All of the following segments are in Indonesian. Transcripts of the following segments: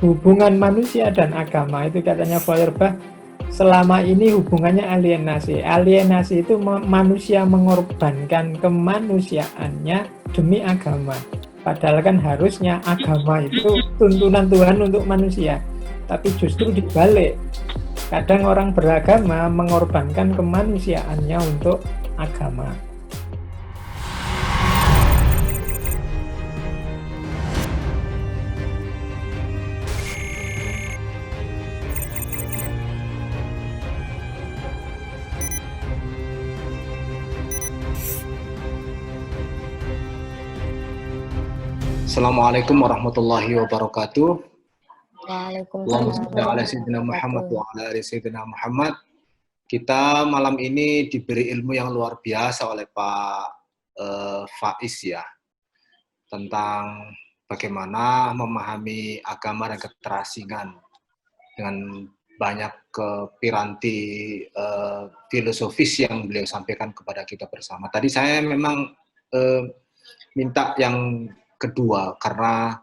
hubungan manusia dan agama itu katanya Feuerbach selama ini hubungannya alienasi. Alienasi itu manusia mengorbankan kemanusiaannya demi agama. Padahal kan harusnya agama itu tuntunan Tuhan untuk manusia. Tapi justru dibalik. Kadang orang beragama mengorbankan kemanusiaannya untuk agama. Assalamualaikum warahmatullahi wabarakatuh. Waalaikumsalam Muhammad wa ala ali Sayyidina Muhammad. Kita malam ini diberi ilmu yang luar biasa oleh Pak Faiz ya, tentang bagaimana memahami agama dan keterasingan dengan banyak piranti filosofis yang beliau sampaikan kepada kita bersama. Tadi saya memang minta yang kedua karena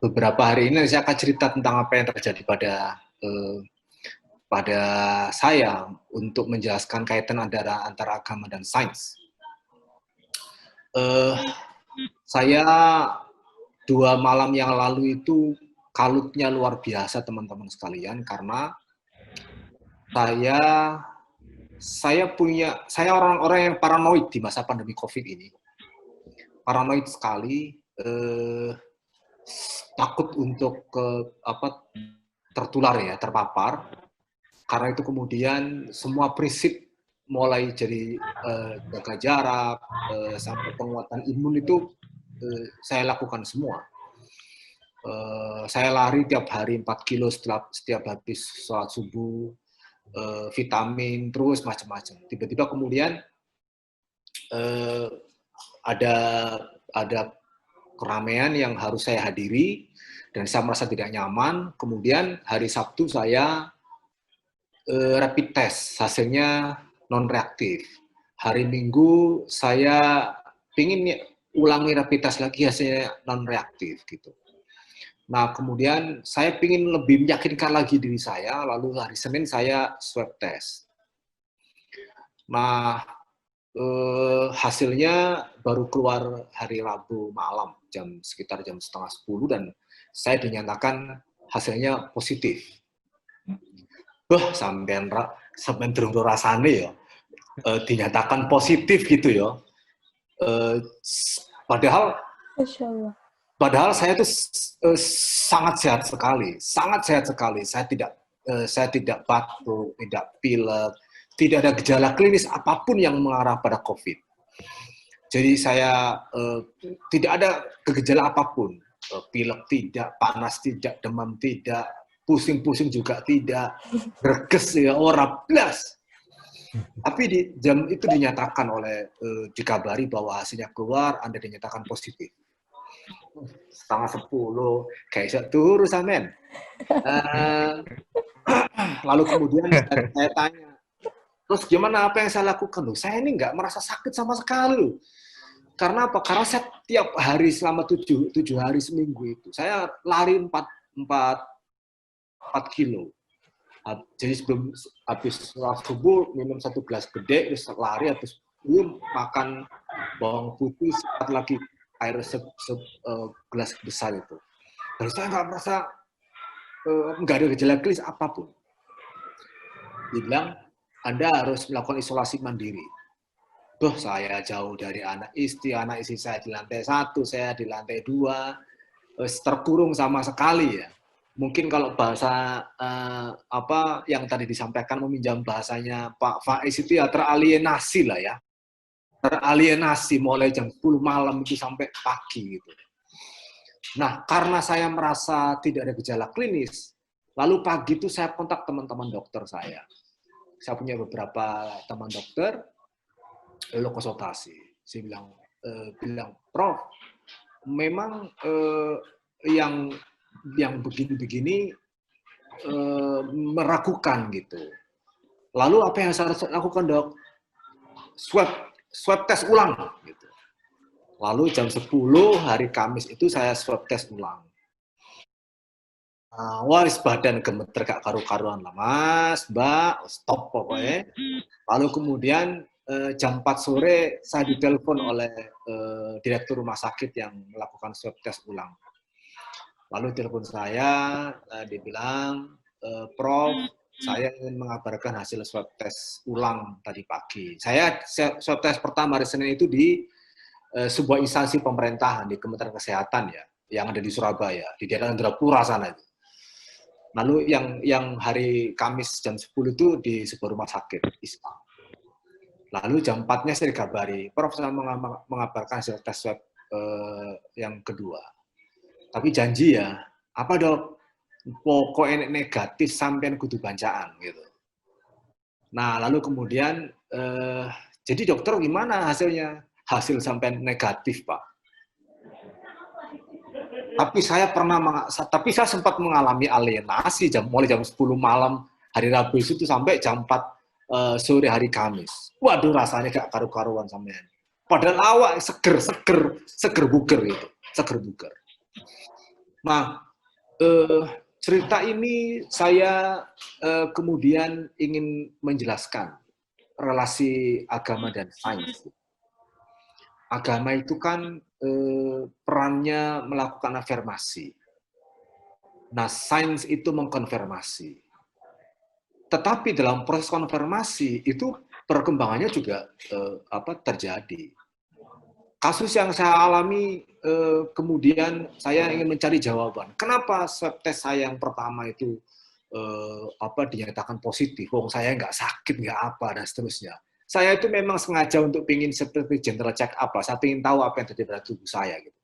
beberapa hari ini saya akan cerita tentang apa yang terjadi pada saya untuk menjelaskan kaitan antara agama dan sains. Saya 2 malam yang lalu itu kalutnya luar biasa teman-teman sekalian karena saya orang-orang yang paranoid di masa pandemi COVID ini. Paranoid sekali, takut untuk tertular ya, terpapar. Karena itu kemudian semua prinsip mulai jadi jaga jarak sampai penguatan imun itu saya lakukan semua. Saya lari tiap hari 4 kilo setiap habis sholat subuh, vitamin terus macam-macam. Tiba-tiba kemudian ada keramaian yang harus saya hadiri dan saya merasa tidak nyaman. Kemudian hari Sabtu saya rapid test, hasilnya non reaktif. Hari Minggu saya ingin ulangi rapid test lagi, hasilnya non reaktif gitu. Nah kemudian saya ingin lebih meyakinkan lagi diri saya, lalu hari Senin saya swab test. Nah hasilnya baru keluar hari Rabu malam sekitar jam 9:30 dan saya dinyatakan hasilnya positif. Sampean durung rasane ya. Dinyatakan positif gitu ya. Padahal saya itu sangat sehat sekali. Saya tidak batuk, tidak pilek, tidak ada gejala klinis apapun yang mengarah pada COVID. Jadi saya tidak ada gejala apapun, pilek tidak, panas tidak, demam tidak, pusing-pusing juga tidak, greges ya ora blas. Tapi di jam itu dinyatakan dikabari bahwa hasilnya keluar, Anda dinyatakan positif. 9:30, kayak iso turu sampean. Lalu kemudian saya tanya, terus gimana apa yang saya lakukan? Loh, saya ini nggak merasa sakit sama sekali loh. Karena apa? Karena saya tiap hari selama 7 hari seminggu itu, saya lari 4 kilo. Jadi sebelum habis sholat subuh, minum 1 gelas gede, terus lari, habis itu makan bawang putih, lagi air gelas besar itu. Dan saya nggak merasa, nggak ada gejala klinis apapun. Dibilang, Anda harus melakukan isolasi mandiri. Saya jauh dari anak istri saya di lantai 1, saya di lantai 2, terkurung sama sekali ya. Mungkin kalau bahasa yang tadi disampaikan meminjam bahasanya Pak Faiz itu ya teralienasi lah ya. Teralienasi mulai jam 10 malam itu sampai pagi gitu. Nah, karena saya merasa tidak ada gejala klinis, lalu pagi itu saya kontak teman-teman dokter saya. Saya punya beberapa teman dokter, lalu konsultasi. Saya bilang, Prof, memang yang begini-begini meragukan gitu. Lalu apa yang saya harus lakukan, Dok? Swab tes ulang gitu. Lalu jam 10 hari Kamis itu saya swab tes ulang. Wah, badan gemeter gak karu-karuan lah, Mas, Mbak, stop pokoknya. Lalu kemudian jam 4 sore saya ditelepon oleh direktur rumah sakit yang melakukan swab test ulang. Lalu telepon saya, dia bilang, Prof, saya ingin mengabarkan hasil swab test ulang tadi pagi. Saya swab test pertama hari Senin itu di sebuah instansi pemerintahan di Kementerian Kesehatan ya, yang ada di Surabaya, di daerah Indrapura sana. Lalu yang hari Kamis jam 10 itu di sebuah rumah sakit Islam. Lalu jam 4-nya saya dikabari, Prof, saya mengabarkan hasil tes swab yang kedua. Tapi janji ya, apa dok? Pokoknya negatif sampean kudu bancaan gitu. Nah, lalu kemudian jadi dokter gimana hasilnya? Hasil sampean negatif, Pak. Tapi saya sempat mengalami alienasi mulai jam 10 malam hari Rabu itu sampai jam 4 sore hari Kamis. Waduh, rasanya gak karu-karuan sampean. Padahal awak seger buger gitu, seger buger. Nah, cerita ini saya kemudian ingin menjelaskan relasi agama dan sains. Agama itu kan perannya melakukan afirmasi. Nah, sains itu mengkonfirmasi. Tetapi dalam proses konfirmasi itu perkembangannya juga terjadi. Kasus yang saya alami, kemudian saya ingin mencari jawaban. Kenapa swab test saya yang pertama itu dinyatakan positif? Wong saya nggak sakit, nggak apa, dan seterusnya. Saya itu memang sengaja untuk ingin seperti general check up. Saya ingin tahu apa yang terjadi pada tubuh saya. Gitu.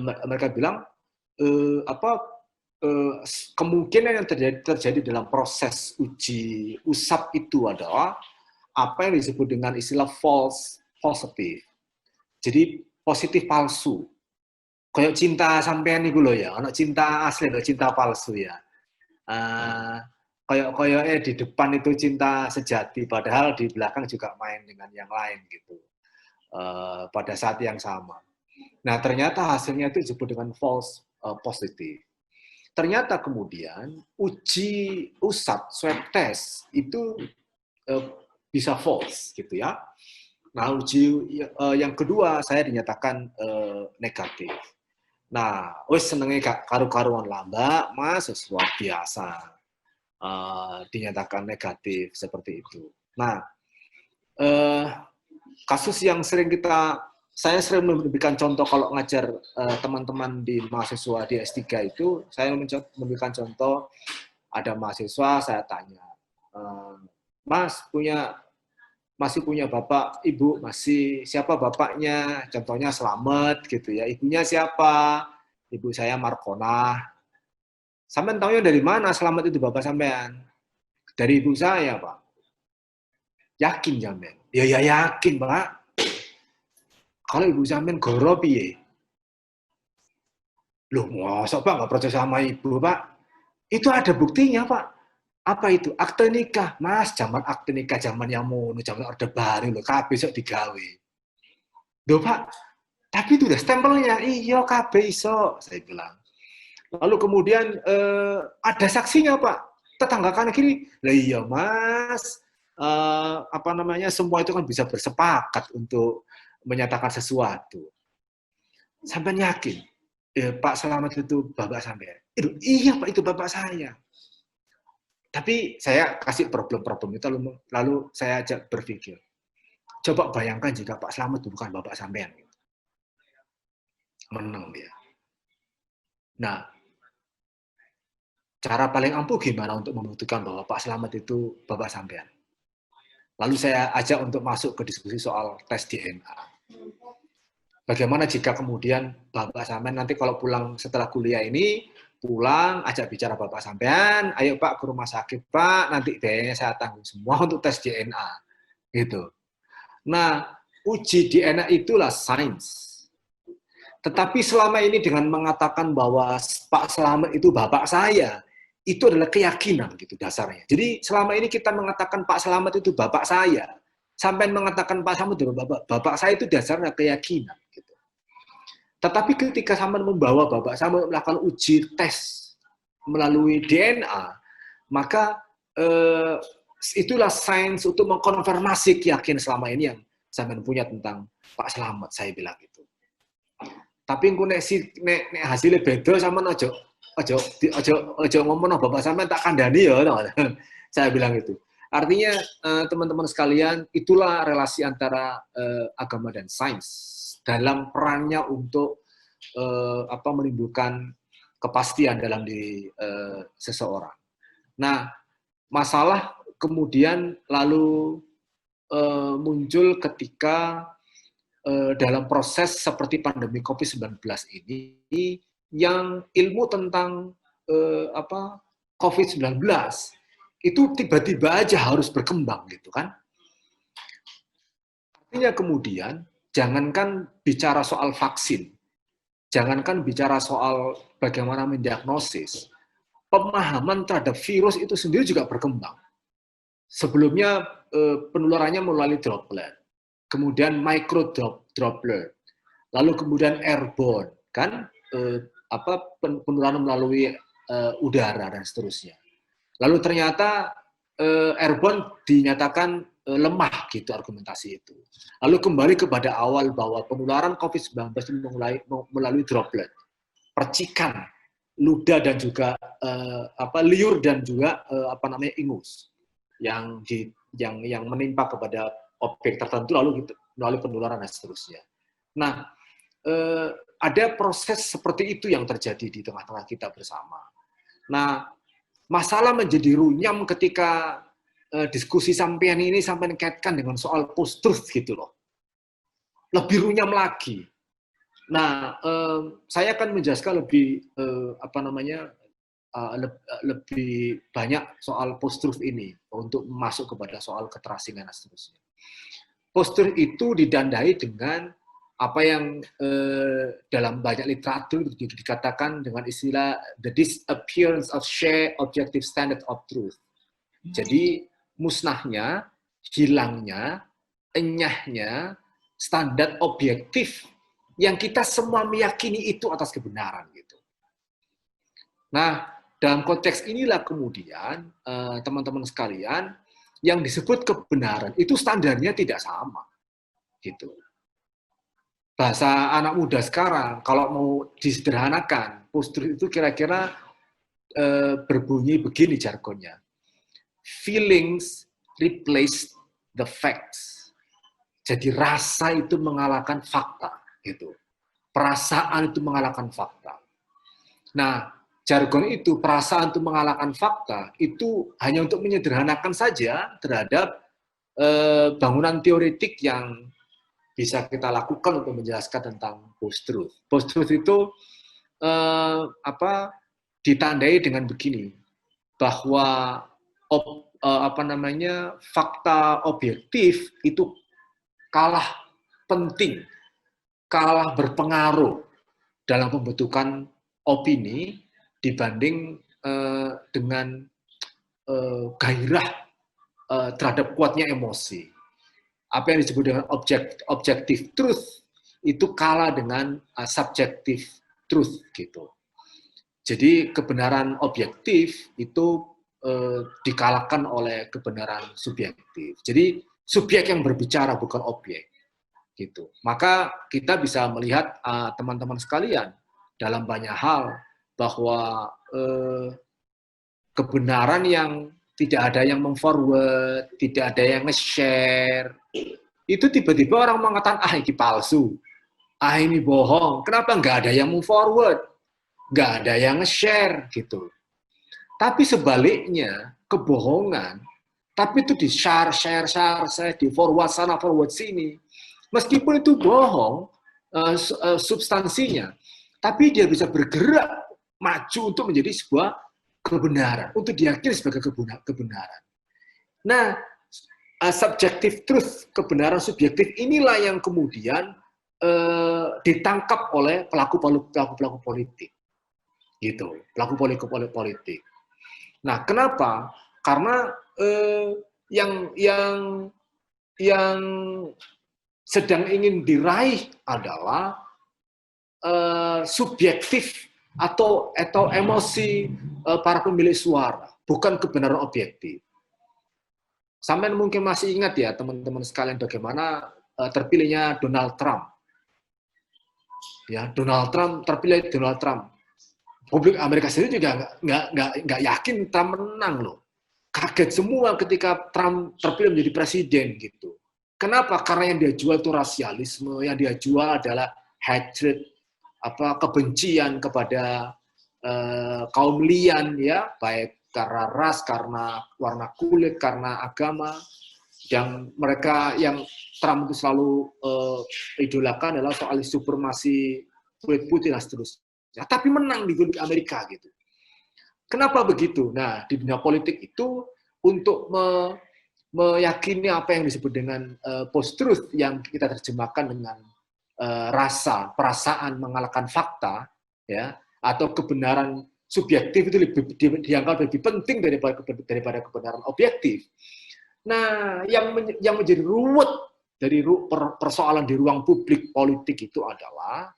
Mereka bilang, kemungkinan yang terjadi dalam proses uji usap itu adalah apa yang disebut dengan istilah false positive. Jadi positif palsu. Kayak cinta sampean nih loh ya, anak cinta asli atau cinta palsu ya. Kayak di depan itu cinta sejati, padahal di belakang juga main dengan yang lain gitu. Pada saat yang sama. Nah, ternyata hasilnya itu disebut dengan false positive. Ternyata kemudian uji usap swab test itu bisa false gitu ya. Nah, uji yang kedua saya dinyatakan negatif. Nah, senengnya gak karu-karuan lah, Mbak, Mas, luar biasa. Dinyatakan negatif seperti itu. Nah, kasus yang saya sering memberikan contoh kalau ngajar teman-teman di mahasiswa di S3 itu, saya memberikan contoh, ada mahasiswa, saya tanya, Mas, masih punya bapak, ibu, siapa bapaknya? Contohnya Slamet gitu ya. Ibunya siapa? Ibu saya Markona. Sampean tahu dari mana Slamet itu bapak sampean? Dari ibu saya, Pak. Yakin sampean? Ya yakin, Pak. Kalau ibu sampean goro piye? Loh, masa Pak nggak percaya sama ibu, Pak? Itu ada buktinya, Pak. Apa itu? Akte nikah, Mas. Zaman akte nikah, zaman yang mono, zaman Orde Baru, loh, besok digawe. Loh, Pak, tapi itu udah stempelnya. Iya, kabeh iso, saya bilang. Lalu kemudian ada saksinya, Pak. Tetangga kanan kiri, lah iya, Mas. Semua itu kan bisa bersepakat untuk menyatakan sesuatu. Sampai yakin, Pak Slamet itu bapak sampean. Iya, Pak, itu bapak saya. Tapi saya kasih problem-problem itu, lalu saya ajak berpikir. Coba bayangkan jika Pak Slamet itu bukan bapak sampean. Menang dia. Nah, cara paling ampuh gimana untuk membuktikan bahwa Pak Slamet itu bapak sampean? Lalu saya ajak untuk masuk ke diskusi soal tes DNA. Bagaimana jika kemudian bapak sampean nanti kalau pulang setelah kuliah ini, pulang, ajak bicara bapak sampean, ayo Pak ke rumah sakit Pak, nanti biayanya saya tanggung semua untuk tes DNA, gitu. Nah, uji DNA itulah sains. Tetapi selama ini dengan mengatakan bahwa Pak Slamet itu bapak saya, itu adalah keyakinan gitu dasarnya. Jadi selama ini kita mengatakan Pak Slamet itu bapak saya, sampai mengatakan Pak Slamet itu bapak saya itu dasarnya keyakinan. Gitu. Tetapi ketika sampai membawa bapak saya melakukan uji tes melalui DNA, maka itulah sains untuk mengkonfirmasi keyakinan selama ini yang sampean punya tentang Pak Slamet, saya bilang gitu. Tapi engko nek hasilnya beda sama ojo ngomong bapak sampean tak kandhani ya. Saya bilang itu. Artinya teman-teman sekalian, itulah relasi antara agama dan sains dalam perannya untuk menimbulkan kepastian dalam diri seseorang. Nah, masalah kemudian lalu muncul ketika dalam proses seperti pandemi COVID-19 ini, yang ilmu tentang COVID-19 itu tiba-tiba aja harus berkembang gitu kan. Artinya kemudian, jangankan bicara soal vaksin, jangankan bicara soal bagaimana mendiagnosis, pemahaman terhadap virus itu sendiri juga berkembang. Sebelumnya penularannya melalui droplet, kemudian micro droplet, lalu kemudian airborne, kan penularan melalui udara dan seterusnya. Lalu ternyata airborne dinyatakan lemah gitu argumentasi itu. Lalu kembali kepada awal bahwa penularan COVID-19 melalui droplet, percikan, ludah dan juga liur dan juga ingus yang menimpa kepada objek tertentu lalu melalui penularan dan seterusnya. Nah, ada proses seperti itu yang terjadi di tengah-tengah kita bersama. Nah, masalah menjadi runyam ketika diskusi sampean ini sampai kaitkan dengan soal post-truth gitu loh. Lebih runyam lagi. Nah, saya akan menjelaskan lebih lebih banyak soal post-truth ini untuk masuk kepada soal keterasingan dan seterusnya. Post-truth itu didandai dengan apa yang dalam banyak literatur dikatakan dengan istilah the disappearance of shared objective standard of truth. Jadi musnahnya, hilangnya, enyahnya standar objektif yang kita semua meyakini itu atas kebenaran gitu. Nah, dalam konteks inilah kemudian teman-teman sekalian, yang disebut kebenaran itu standarnya tidak sama gitu. Bahasa anak muda sekarang kalau mau disederhanakan, post-truth itu kira-kira berbunyi begini jargonnya. Feelings replace the facts. Jadi rasa itu mengalahkan fakta gitu. Perasaan itu mengalahkan fakta. Nah, jargon itu, perasaan itu mengalahkan fakta, itu hanya untuk menyederhanakan saja terhadap bangunan teoretik yang bisa kita lakukan untuk menjelaskan tentang post-truth. Post-truth itu ditandai dengan begini, bahwa fakta objektif itu kalah penting, kalah berpengaruh dalam pembentukan opini dibanding dengan gairah terhadap kuatnya emosi. Apa yang disebut dengan objective truth itu kalah dengan subjective truth gitu. Jadi kebenaran objektif itu dikalahkan oleh kebenaran subjektif. Jadi subjek yang berbicara bukan objek gitu. Maka kita bisa melihat teman-teman sekalian dalam banyak hal bahwa kebenaran yang tidak ada yang memforward, tidak ada yang nge-share, itu tiba-tiba orang mengatakan, ini palsu, ini bohong. Kenapa nggak ada yang memforward? Nggak ada yang nge-share gitu. Tapi sebaliknya, kebohongan, tapi itu di-share, di forward sana, forward sini. Meskipun itu bohong, substansinya, tapi dia bisa bergerak maju untuk menjadi sebuah kebenaran, untuk diyakini sebagai kebenaran. Nah, subjective truth, kebenaran subjektif inilah yang kemudian ditangkap oleh pelaku politik, gitu, pelaku politik. Nah, kenapa? Karena yang sedang ingin diraih adalah subjektif atau emosi para pemilik suara, bukan kebenaran objektif. Sampai mungkin masih ingat ya teman-teman sekalian bagaimana terpilihnya Donald Trump. Ya, terpilih Donald Trump. Publik Amerika sendiri juga nggak yakin Trump menang loh. Kaget semua ketika Trump terpilih menjadi presiden gitu. Kenapa? Karena yang dia jual itu rasialisme, yang dia jual adalah hatred, kebencian kepada kaum lian, ya, baik karena ras, karena warna kulit, karena agama. Yang mereka yang Trump itu selalu idolakan adalah soal supremasi kulit putih dan seterusnya. Tapi menang di Amerika gitu. Kenapa begitu? Nah, di dunia politik itu untuk meyakini apa yang disebut dengan post-truth yang kita terjemahkan dengan rasa, perasaan mengalahkan fakta, ya, atau kebenaran subjektif itu dianggap lebih penting daripada kebenaran objektif. Nah, yang menjadi ruwet dari persoalan di ruang publik politik itu adalah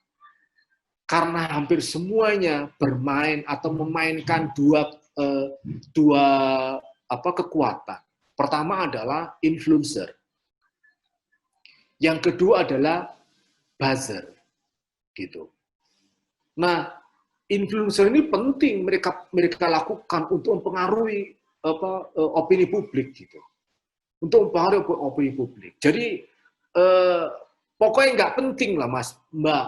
karena hampir semuanya bermain atau memainkan dua kekuatan. Pertama adalah influencer. Yang kedua adalah buzzer. Gitu. Nah, influencer ini penting mereka lakukan untuk mempengaruhi opini publik gitu. Untuk mempengaruhi opini publik. Jadi pokoknya nggak penting lah Mbak,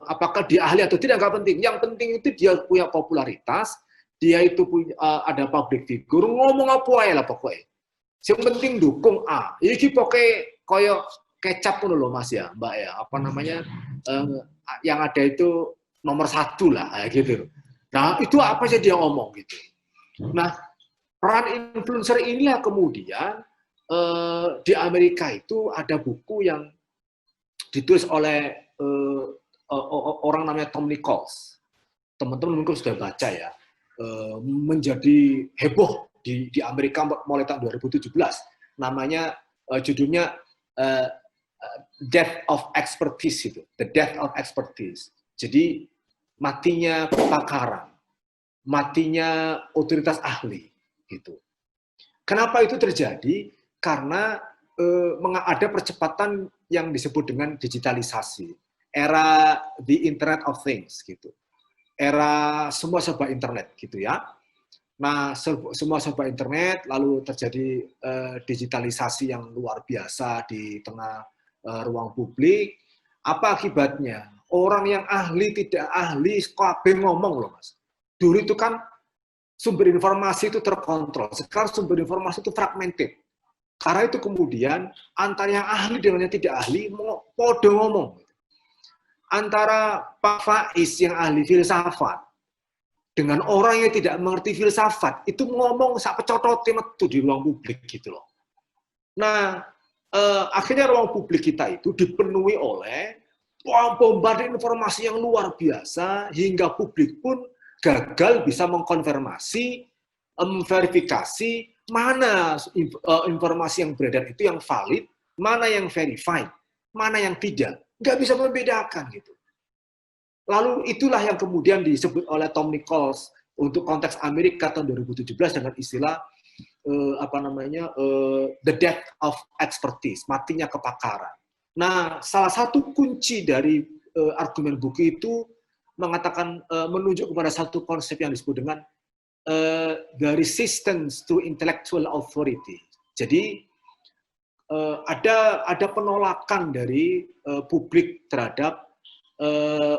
apakah dia ahli atau tidak, nggak penting. Yang penting itu dia punya popularitas, dia itu punya ada public figure, ngomong apa aja lah pokoknya. Yang penting dukung A. Ini pokoknya koyo kecap pun loh Mas ya, Mbak ya. Apa namanya yang ada itu nomor 1 lah gitu. Nah itu apa sih dia ngomong gitu. Nah peran influencer inilah kemudian di Amerika itu ada buku yang ditulis oleh orang namanya Tom Nichols. Teman-teman mungkin sudah baca ya. Menjadi heboh di Amerika mulai tahun 2017. Namanya judulnya Death of Expertise itu. The Death of Expertise. Jadi matinya kepakaran, matinya otoritas ahli gitu. Kenapa itu terjadi? Karena ada percepatan yang disebut dengan digitalisasi, era the Internet of Things gitu, era semua serba internet gitu ya. Nah semua serba internet, lalu terjadi digitalisasi yang luar biasa di tengah ruang publik. Apa akibatnya? Orang yang ahli tidak ahli kabeh ngomong loh Mas. Dulu itu kan sumber informasi itu terkontrol, sekarang sumber informasi itu fragmented. Karena itu kemudian antara yang ahli dengan yang tidak ahli podo ngomong. Antara Pak Faiz yang ahli filsafat dengan orang yang tidak mengerti filsafat itu ngomong sak pecotote metu di ruang publik gitu loh. Nah, akhirnya ruang publik kita itu dipenuhi oleh bombardir informasi yang luar biasa hingga publik pun gagal bisa mengkonfirmasi, memverifikasi mana informasi yang beredar itu yang valid, mana yang verified, mana yang tidak. Nggak bisa membedakan gitu. Lalu itulah yang kemudian disebut oleh Tom Nichols untuk konteks Amerika tahun 2017 dengan istilah the death of expertise, matinya kepakaran. Nah, salah satu kunci dari argumen buku itu mengatakan menunjuk kepada satu konsep yang disebut dengan the resistance to intellectual authority. Jadi ada penolakan dari publik terhadap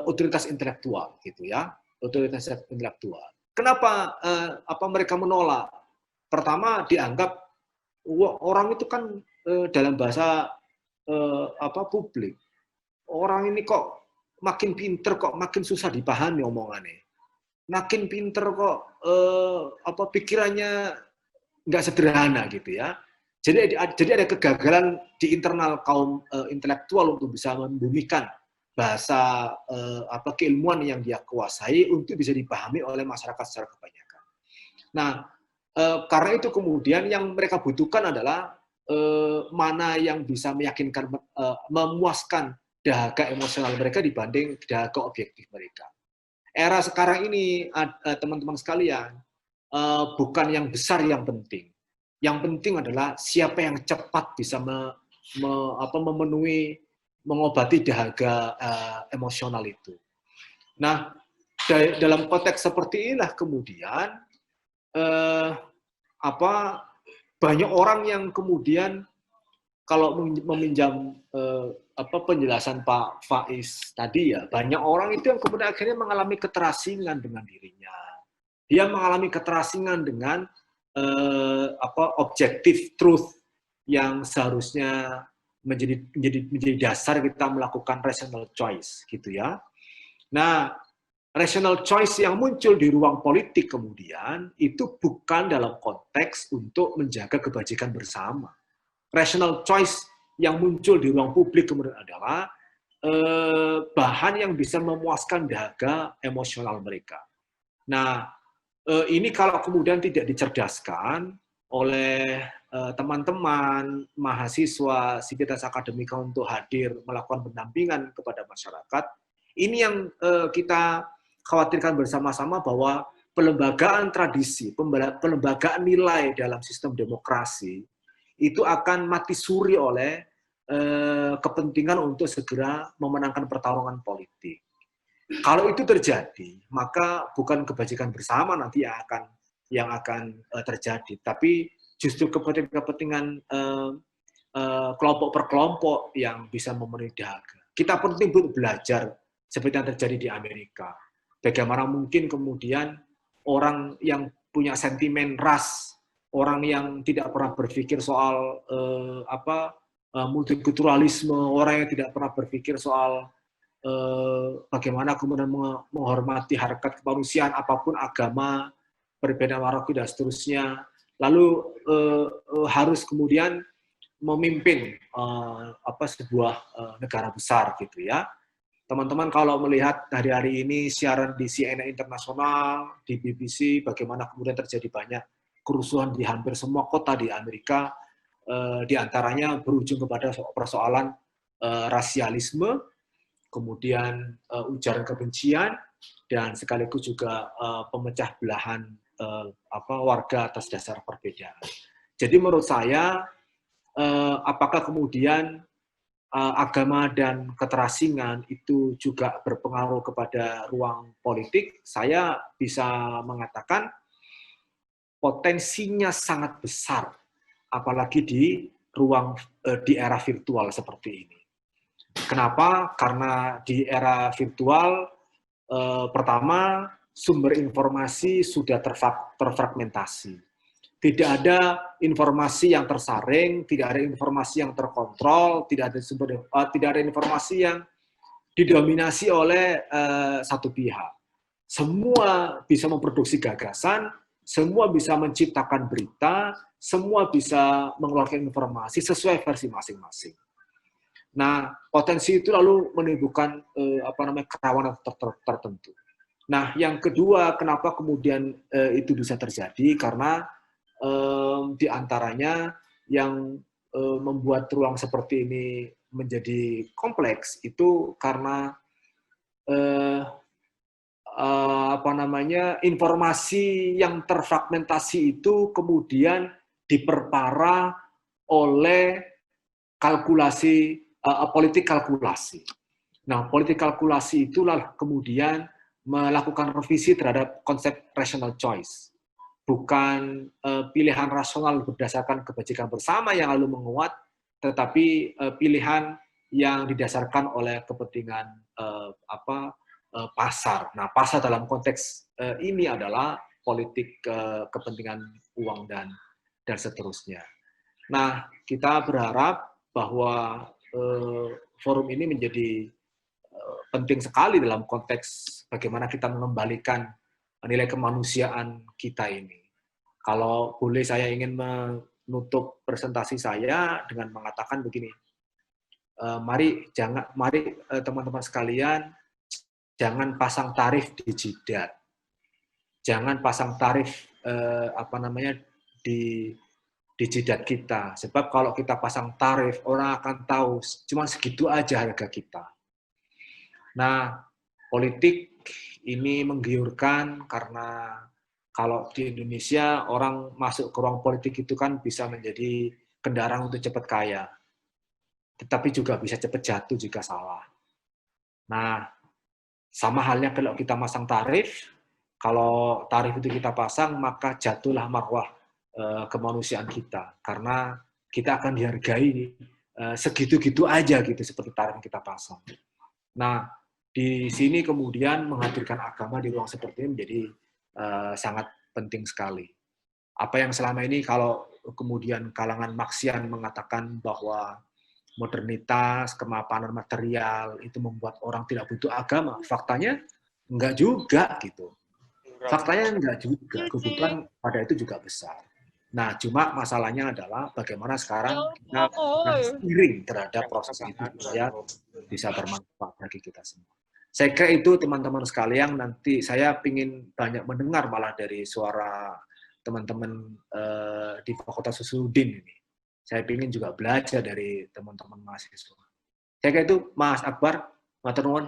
otoritas intelektual, gitu ya, otoritas intelektual. Kenapa mereka menolak? Pertama dianggap orang itu kan dalam bahasa publik, orang ini kok makin pinter kok makin susah dipahami omongannya. Makin pinter kok pikirannya nggak sederhana gitu ya. Jadi ada kegagalan di internal kaum intelektual untuk bisa membumikan bahasa keilmuan yang dia kuasai untuk bisa dipahami oleh masyarakat secara kebanyakan. Nah, karena itu kemudian yang mereka butuhkan adalah mana yang bisa meyakinkan, memuaskan dahaga emosional mereka dibanding dahaga objektif mereka. era sekarang ini, teman-teman sekalian, bukan yang besar yang penting. Yang penting adalah siapa yang cepat bisa memenuhi, mengobati dahaga emosional itu. Nah, dalam konteks seperti inilah kemudian banyak orang yang kemudian kalau meminjam penjelasan Pak Faiz tadi ya, banyak orang itu yang kemudian akhirnya mengalami keterasingan dengan dirinya. Dia mengalami keterasingan dengan objective truth yang seharusnya menjadi dasar kita melakukan rational choice, gitu ya. Nah, rational choice yang muncul di ruang politik kemudian itu bukan dalam konteks untuk menjaga kebajikan bersama. Rational choice yang muncul di ruang publik kemudian adalah bahan yang bisa memuaskan dahaga emosional mereka. Nah, ini kalau kemudian tidak dicerdaskan oleh teman-teman, mahasiswa, sivitas akademika untuk hadir melakukan pendampingan kepada masyarakat, ini yang kita khawatirkan bersama-sama bahwa pelembagaan tradisi, pelembagaan nilai dalam sistem demokrasi itu akan mati suri oleh kepentingan untuk segera memenangkan pertarungan politik. Kalau itu terjadi, maka bukan kebajikan bersama nanti yang akan terjadi, tapi justru kepentingan kelompok per kelompok yang bisa memenuhi dahaga. Kita penting untuk belajar seperti yang terjadi di Amerika. Bagaimana mungkin kemudian orang yang punya sentimen ras, orang yang tidak pernah berpikir soal multikulturalisme, orang yang tidak pernah berpikir soal bagaimana kemudian menghormati harkat kemanusiaan, apapun agama, perbedaan warga dan seterusnya, lalu harus kemudian memimpin sebuah negara besar, gitu ya. Teman-teman kalau melihat hari-hari ini siaran di CNN internasional, di BBC, bagaimana kemudian terjadi banyak kerusuhan di hampir semua kota di Amerika, di antaranya berujung kepada persoalan rasialisme, kemudian ujaran kebencian, dan sekaligus juga pemecah belahan warga atas dasar perbedaan. Jadi menurut saya, apakah kemudian agama dan keterasingan itu juga berpengaruh kepada ruang politik? Saya bisa mengatakan potensinya sangat besar, apalagi di era virtual seperti ini. Kenapa? Karena di era virtual, pertama, sumber informasi sudah terfragmentasi. Tidak ada informasi yang tersaring, tidak ada informasi yang terkontrol, tidak ada informasi yang didominasi oleh satu pihak. Semua bisa memproduksi gagasan, semua bisa menciptakan berita, semua bisa mengeluarkan informasi sesuai versi masing-masing. Nah, potensi itu lalu menimbulkan kerawanan tertentu. Nah, yang kedua, kenapa kemudian itu bisa terjadi? Karena di antaranya yang membuat ruang seperti ini menjadi kompleks itu karena informasi yang terfragmentasi itu kemudian diperparah oleh kalkulasi politik kalkulasi. Nah, politik kalkulasi itulah kemudian melakukan revisi terhadap konsep rational choice. Bukan pilihan rasional berdasarkan kebajikan bersama yang lalu menguat, tetapi pilihan yang didasarkan oleh kepentingan pasar. Nah, pasar dalam konteks ini adalah politik kepentingan uang dan seterusnya. Nah, kita berharap bahwa forum ini menjadi penting sekali dalam konteks bagaimana kita mengembalikan nilai kemanusiaan kita ini. Kalau boleh saya ingin menutup presentasi saya dengan mengatakan begini, mari teman-teman sekalian jangan pasang tarif di jidat, jangan pasang tarif di jidat kita. Sebab kalau kita pasang tarif, orang akan tahu cuma segitu aja harga kita. Nah, politik ini menggiurkan karena kalau di Indonesia orang masuk ke ruang politik itu kan bisa menjadi kendaraan untuk cepat kaya, tetapi juga bisa cepat jatuh jika salah. Nah, sama halnya kalau kita masang tarif, kalau tarif itu kita pasang, maka jatuhlah marwah kemanusiaan kita, karena kita akan dihargai segitu-gitu aja gitu seperti tarif yang kita pasang. Nah, di sini kemudian menghadirkan agama di ruang seperti ini menjadi sangat penting sekali. Apa yang selama ini kalau kemudian kalangan Marxian mengatakan bahwa modernitas, kemapanan material itu membuat orang tidak butuh agama, faktanya enggak juga gitu. Faktanya enggak juga, kebutuhan pada itu juga besar. Nah, cuma masalahnya adalah bagaimana sekarang kita seiring terhadap proses itu supaya bisa bermanfaat bagi kita semua. Saya kira itu teman-teman sekalian, nanti saya ingin banyak mendengar malah dari suara teman-teman di Fakultas Usuluddin ini. Saya ingin juga belajar dari teman-teman mahasiswa. Saya kira itu Mas Akbar, matur nuwun.